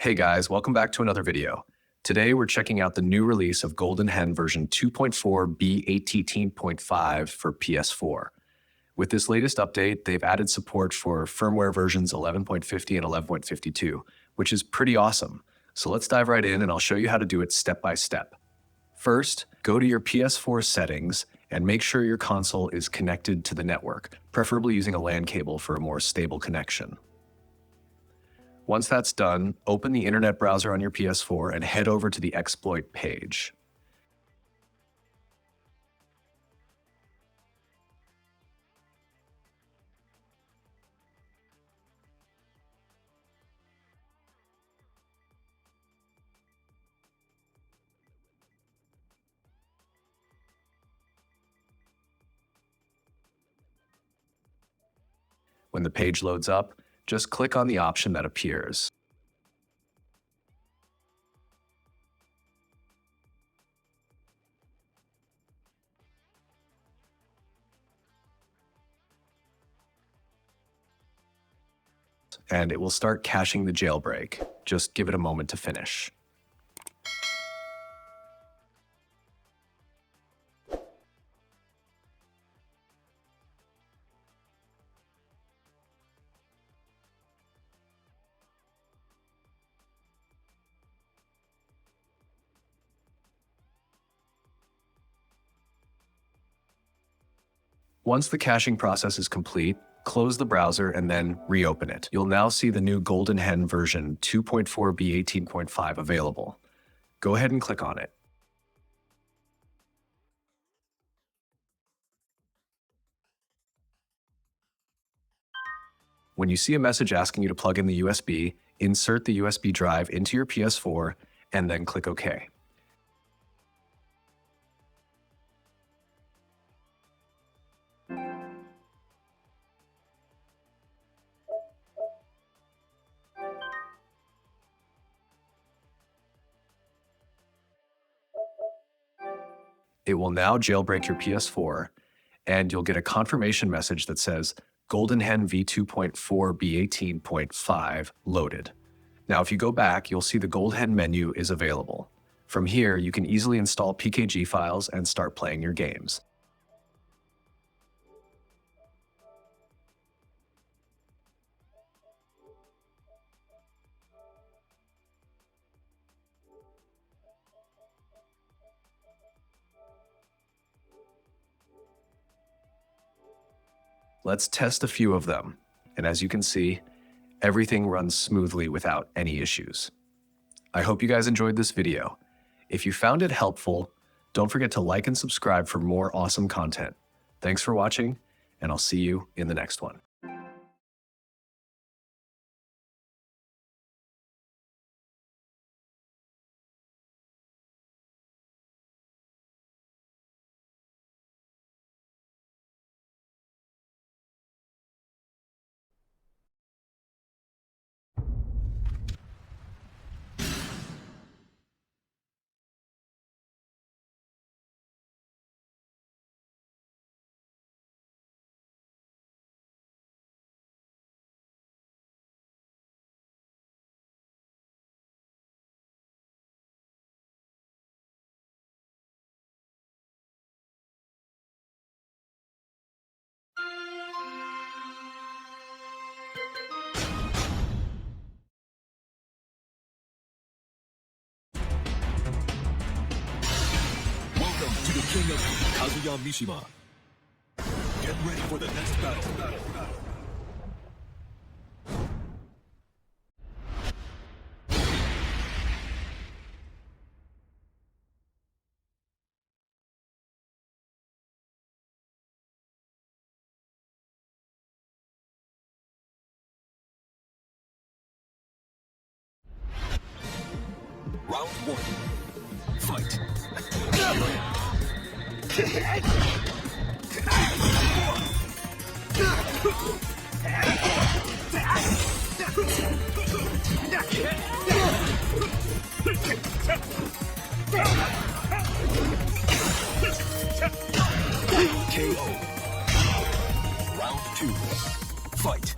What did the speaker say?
Hey guys, welcome back to another video. Today we're checking out the new release of GoldenHen version 2.4b18.5 for PS4. With this latest update, they've added support for firmware versions 11.50 and 11.52, which is pretty awesome. So let's dive right in and I'll show you how to do it step by step. First, go to your PS4 settings and make sure your console is connected to the network, preferably using a LAN cable for a more stable connection. Once that's done, open the internet browser on your PS4 and head over to the exploit page. When the page loads up, just click on the option that appears. And it will start caching the jailbreak. Just give it a moment to finish. Once the caching process is complete, close the browser and then reopen it. You'll now see the new GoldenHen version 2.4b18.5 available. Go ahead and click on it. When you see a message asking you to plug in the USB, insert the USB drive into your PS4 and then click OK. It will now jailbreak your PS4, and you'll get a confirmation message that says GoldenHen V2.4b18.5 loaded. Now, if you go back, you'll see the GoldHEN menu is available. From here, you can easily install PKG files and start playing your games. Let's test a few of them, and as you can see, everything runs smoothly without any issues. I hope you guys enjoyed this video. If you found it helpful, don't forget to like and subscribe for more awesome content. Thanks for watching, and I'll see you in the next one. To the king of Kazuya Mishima. Get ready for the next battle. Round one. Fight. KO. Round two. Fight.